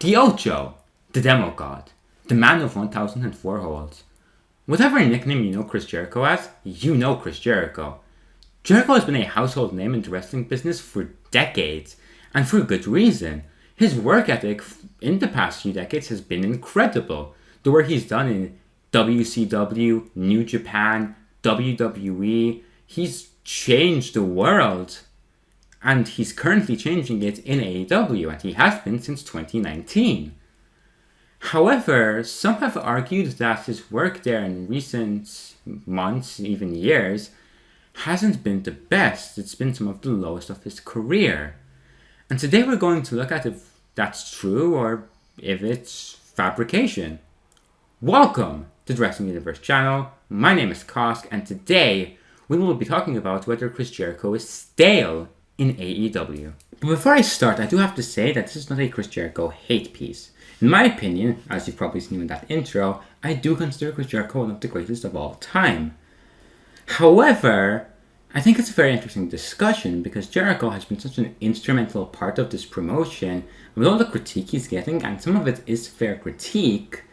the Ocho, the Demo God, the Man of 1004 Holds. Whatever nickname you know Chris Jericho as, you know Chris Jericho. Jericho has been a household name in the wrestling business for decades, and for good reason. His work ethic in the past few decades has been incredible. The work he's done in WCW, New Japan, WWE, he's changed the world. And he's currently changing it in AEW, and he has been since 2019. However, some have argued that his work there in recent months, even years, hasn't been the best. It's been some of the lowest of his career. And today we're going to look at if that's true or if it's fabrication. Welcome to the Wrestling Universe channel. My name is Cosk, and today we will be talking about whether Chris Jericho is stale in AEW. But before I start, I do have to say that this is not a Chris Jericho hate piece. In my opinion, as you've probably seen in that intro, I do consider Chris Jericho one of the greatest of all time. However, I think it's a very interesting discussion because Jericho has been such an instrumental part of this promotion. With all the critique he's getting, and some of it is fair critique,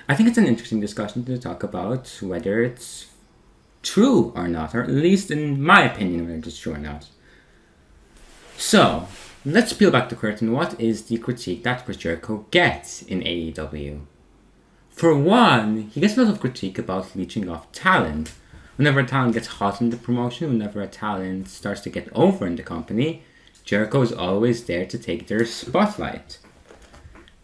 I think it's an interesting discussion to talk about whether it's true or not, or at least in my opinion whether it's true or not. So, let's peel back the curtain. What is the critique that Chris Jericho gets in AEW? For one, he gets a lot of critique about leeching off talent. Whenever a talent gets hot in the promotion, whenever a talent starts to get over in the company, Jericho is always there to take their spotlight.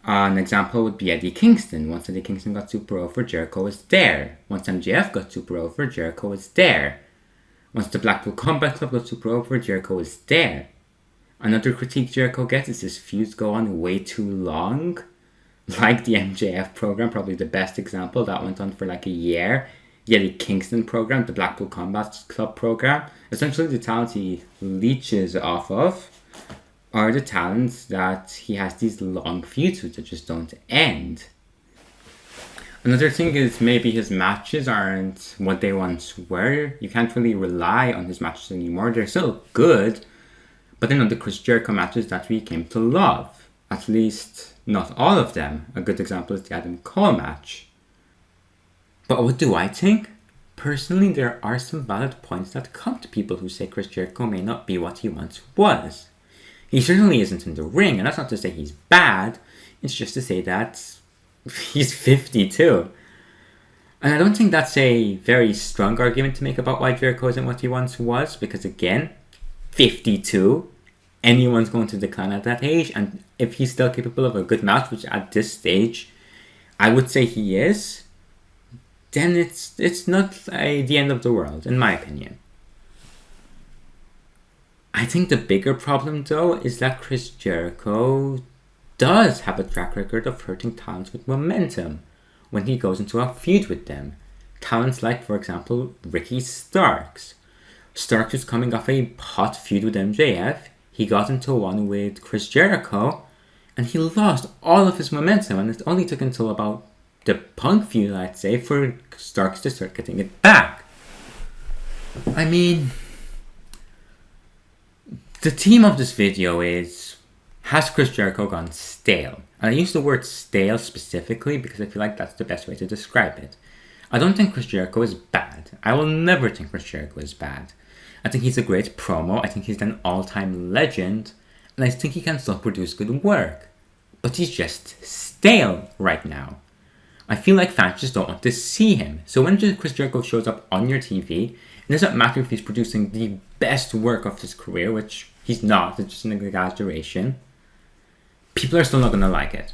An example would be Eddie Kingston. Once Eddie Kingston got super over, Jericho was there. Once MJF got super over, Jericho was there. Once the Blackpool Combat Club got super over, Jericho was there. Another critique Jericho gets is his feuds go on way too long. Like the MJF program, probably the best example, that went on for like a year. The Eddie Kingston program, the Blackpool Combat Club program. Essentially the talents he leeches off of are the talents that he has these long feuds with that just don't end. Another thing is maybe his matches aren't what they once were. You can't really rely on his matches anymore. They're still good, but they're not the Chris Jericho matches that we came to love. At least, not all of them. A good example is the Adam Cole match. But what do I think? Personally, there are some valid points that come to people who say Chris Jericho may not be what he once was. He certainly isn't in the ring, and that's not to say he's bad. It's just to say that he's 52. And I don't think that's a very strong argument to make about why Jericho isn't what he once was, because again, 52, anyone's going to decline at that age, and if he's still capable of a good match, which at this stage I would say he is, then it's not the end of the world, in my opinion. I think the bigger problem though is that Chris Jericho does have a track record of hurting talents with momentum when he goes into a feud with them. Talents like, for example, Ricky Starks. Starks was coming off a hot feud with MJF. He got into one with Chris Jericho, and he lost all of his momentum, and it only took until about the Punk feud, I'd say, for Starks to start getting it back. I mean, the theme of this video is, has Chris Jericho gone stale? And I use the word stale specifically because I feel like that's the best way to describe it. I don't think Chris Jericho is bad. I will never think Chris Jericho is bad. I think he's a great promo. I think he's an all-time legend. And I think he can still produce good work. But he's just stale right now. I feel like fans just don't want to see him. So when Chris Jericho shows up on your TV, it doesn't matter if he's producing the best work of his career, which he's not, it's just an exaggeration. People are still not going to like it.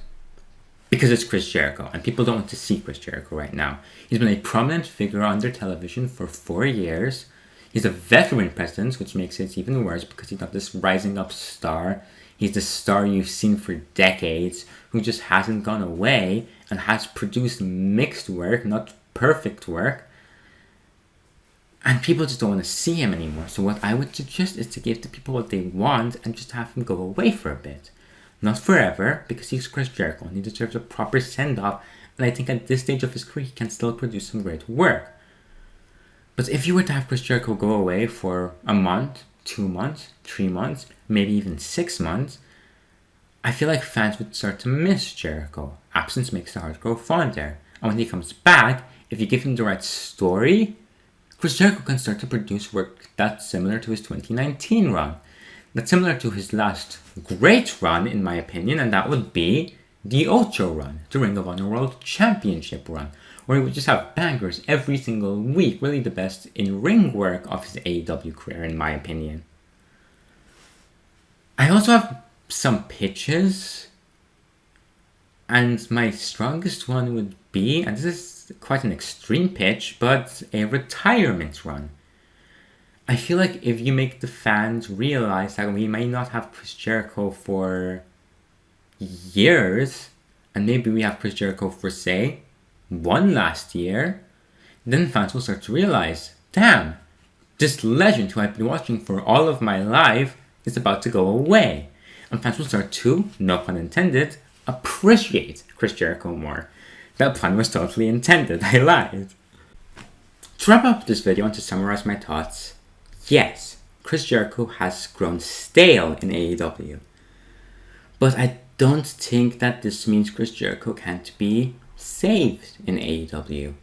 Because it's Chris Jericho, and people don't want to see Chris Jericho right now. He's been a prominent figure on their television for 4 years. He's a veteran presence, which makes it even worse because he's not this rising up star. He's the star you've seen for decades, who just hasn't gone away and has produced mixed work, not perfect work. And people just don't want to see him anymore. So what I would suggest is to give the people what they want and just have him go away for a bit. Not forever, because he's Chris Jericho and he deserves a proper send-off. And I think at this stage of his career, he can still produce some great work. But if you were to have Chris Jericho go away for a month, 2 months, 3 months, maybe even 6 months, I feel like fans would start to miss Jericho. Absence makes the heart grow fonder. And when he comes back, if you give him the right story, Chris Jericho can start to produce work that's similar to his 2019 run. That's similar to his last great run, in my opinion, and that would be the Ocho run, the Ring of Honor World Championship run, where he would just have bangers every single week, really the best in ring work of his AEW career, in my opinion. I also have some pitches, and my strongest one would be, and this is quite an extreme pitch, but a retirement run. I feel like if you make the fans realize that we may not have Chris Jericho for years, and maybe we have Chris Jericho for, say, one last year, then fans will start to realize, damn, this legend who I've been watching for all of my life is about to go away. And fans will start to, no pun intended, appreciate Chris Jericho more. That pun was totally intended, I lied. To wrap up this video and to summarize my thoughts, yes, Chris Jericho has grown stale in AEW. But I don't think that this means Chris Jericho can't be saved in AEW.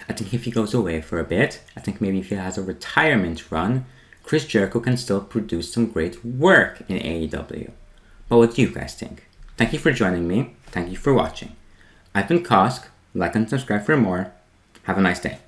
I think if he goes away for a bit, I think maybe if he has a retirement run, Chris Jericho can still produce some great work in AEW. But what do you guys think? Thank you for joining me. Thank you for watching. I've been Cosk. Like and subscribe for more. Have a nice day.